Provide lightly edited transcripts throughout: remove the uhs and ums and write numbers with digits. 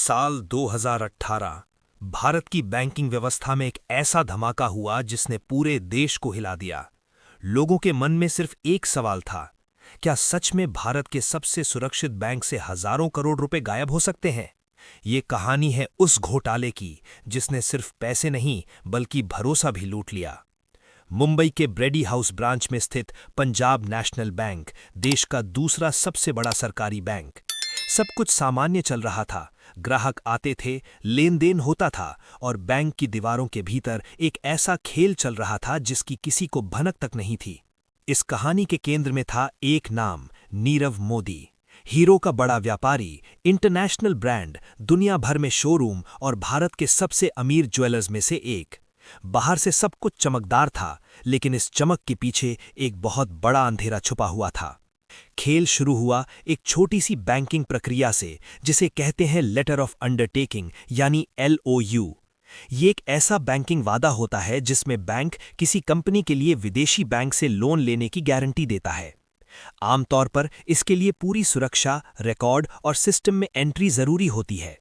साल 2018 भारत की बैंकिंग व्यवस्था में एक ऐसा धमाका हुआ जिसने पूरे देश को हिला दिया। लोगों के मन में सिर्फ एक सवाल था, क्या सच में भारत के सबसे सुरक्षित बैंक से हजारों करोड़ रुपए गायब हो सकते हैं? ये कहानी है उस घोटाले की जिसने सिर्फ पैसे नहीं बल्कि भरोसा भी लूट लिया। मुंबई के ब्रेडी हाउस ब्रांच में स्थित पंजाब नेशनल बैंक, देश का दूसरा सबसे बड़ा सरकारी बैंक। सब कुछ सामान्य चल रहा था, ग्राहक आते थे, लेन देन होता था और बैंक की दीवारों के भीतर एक ऐसा खेल चल रहा था जिसकी किसी को भनक तक नहीं थी। इस कहानी के केंद्र में था एक नाम, नीरव मोदी। हीरो का बड़ा व्यापारी, इंटरनेशनल ब्रांड, दुनिया भर में शोरूम और भारत के सबसे अमीर ज्वेलर्स में से एक। बाहर से सब कुछ चमकदार था, लेकिन इस चमक के पीछे एक बहुत बड़ा अंधेरा छुपा हुआ था। खेल शुरू हुआ एक छोटी सी बैंकिंग प्रक्रिया से, जिसे कहते हैं लेटर ऑफ अंडरटेकिंग यानी LOU। ये एक ऐसा बैंकिंग वादा होता है जिसमें बैंक किसी कंपनी के लिए विदेशी बैंक से लोन लेने की गारंटी देता है। आमतौर पर इसके लिए पूरी सुरक्षा, रिकॉर्ड और सिस्टम में एंट्री जरूरी होती है,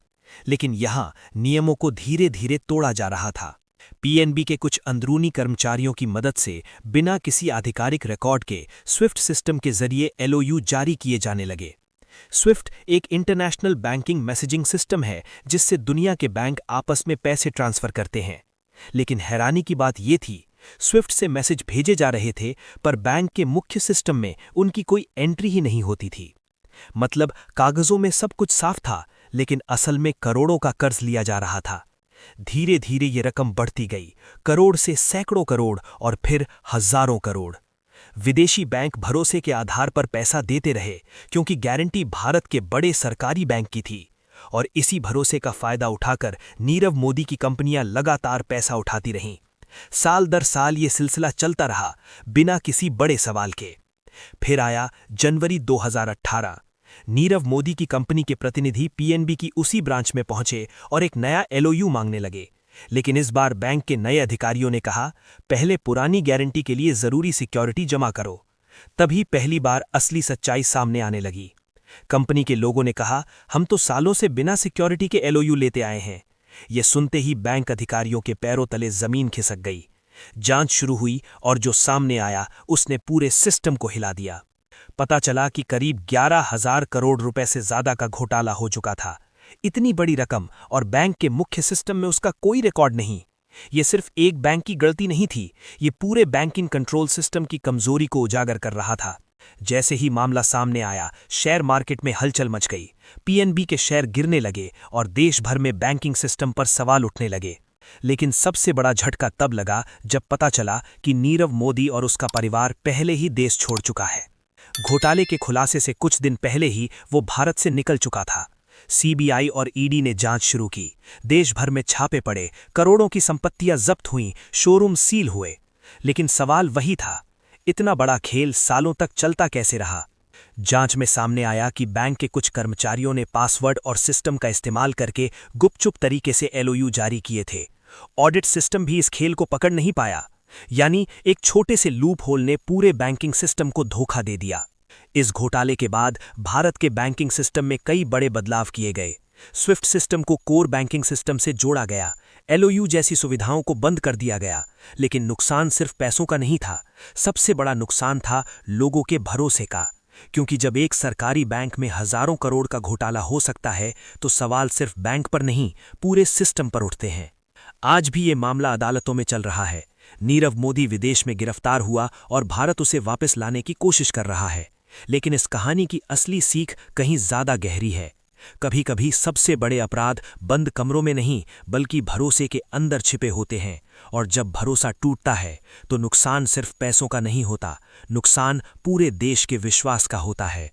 लेकिन यहां नियमों को धीरे धीरे तोड़ा जा रहा था। PNB के कुछ अंदरूनी कर्मचारियों की मदद से बिना किसी आधिकारिक रिकॉर्ड के स्विफ्ट सिस्टम के जरिए LOU जारी किए जाने लगे। स्विफ्ट एक इंटरनेशनल बैंकिंग मैसेजिंग सिस्टम है जिससे दुनिया के बैंक आपस में पैसे ट्रांसफर करते हैं। लेकिन हैरानी की बात यह थी, स्विफ्ट से मैसेज भेजे जा रहे थे पर बैंक के मुख्य सिस्टम में उनकी कोई एंट्री ही नहीं होती थी। मतलब कागजों में सब कुछ साफ था, लेकिन असल में करोड़ों का कर्ज लिया जा रहा था। धीरे धीरे ये रकम बढ़ती गई, करोड़ से सैकड़ों करोड़ और फिर हजारों करोड़। विदेशी बैंक भरोसे के आधार पर पैसा देते रहे क्योंकि गारंटी भारत के बड़े सरकारी बैंक की थी, और इसी भरोसे का फायदा उठाकर नीरव मोदी की कंपनियां लगातार पैसा उठाती रहीं। साल दर साल ये सिलसिला चलता रहा बिना किसी बड़े सवाल के। फिर आया जनवरी 2018। नीरव मोदी की कंपनी के प्रतिनिधि PNB की उसी ब्रांच में पहुंचे और एक नया LOU मांगने लगे। लेकिन इस बार बैंक के नए अधिकारियों ने कहा, पहले पुरानी गारंटी के लिए जरूरी सिक्योरिटी जमा करो। तभी पहली बार असली सच्चाई सामने आने लगी। कंपनी के लोगों ने कहा, हम तो सालों से बिना सिक्योरिटी के LOU लेते आए हैं। ये सुनते ही बैंक अधिकारियों के पैरों तले जमीन खिसक गई। जांच शुरू हुई और जो सामने आया उसने पूरे सिस्टम को हिला दिया। पता चला कि करीब 11,000 करोड़ रुपए से ज्यादा का घोटाला हो चुका था। इतनी बड़ी रकम और बैंक के मुख्य सिस्टम में उसका कोई रिकॉर्ड नहीं। ये सिर्फ एक बैंक की गलती नहीं थी, ये पूरे बैंकिंग कंट्रोल सिस्टम की कमजोरी को उजागर कर रहा था। जैसे ही मामला सामने आया, शेयर मार्केट में हलचल मच गई। PNB के शेयर गिरने लगे और देश भर में बैंकिंग सिस्टम पर सवाल उठने लगे। लेकिन सबसे बड़ा झटका तब लगा जब पता चला कि नीरव मोदी और उसका परिवार पहले ही देश छोड़ चुका है। घोटाले के खुलासे से कुछ दिन पहले ही वो भारत से निकल चुका था। CBI और ED ने जांच शुरू की। देश भर में छापे पड़े, करोड़ों की संपत्तियां जब्त हुईं, शोरूम सील हुए। लेकिन सवाल वही था, इतना बड़ा खेल सालों तक चलता कैसे रहा? जांच में सामने आया कि बैंक के कुछ कर्मचारियों ने पासवर्ड और सिस्टम का इस्तेमाल करके गुपचुप तरीके से LOU जारी किए थे। ऑडिट सिस्टम भी इस खेल को पकड़ नहीं पाया, यानी एक छोटे से लूप होल ने पूरे बैंकिंग सिस्टम को धोखा दे दिया। इस घोटाले के बाद भारत के बैंकिंग सिस्टम में कई बड़े बदलाव किए गए। स्विफ्ट सिस्टम को कोर बैंकिंग सिस्टम से जोड़ा गया, LOU जैसी सुविधाओं को बंद कर दिया गया। लेकिन नुकसान सिर्फ पैसों का नहीं था, सबसे बड़ा नुकसान था लोगों के भरोसे का। क्योंकि जब एक सरकारी बैंक में हजारों करोड़ का घोटाला हो सकता है तो सवाल सिर्फ बैंक पर नहीं, पूरे सिस्टम पर उठते हैं। आज भी ये मामला अदालतों में चल रहा है। नीरव मोदी विदेश में गिरफ्तार हुआ और भारत उसे वापस लाने की कोशिश कर रहा है। लेकिन इस कहानी की असली सीख कहीं ज्यादा गहरी है। कभी कभी सबसे बड़े अपराध बंद कमरों में नहीं बल्कि भरोसे के अंदर छिपे होते हैं, और जब भरोसा टूटता है तो नुकसान सिर्फ पैसों का नहीं होता, नुकसान पूरे देश के विश्वास का होता है।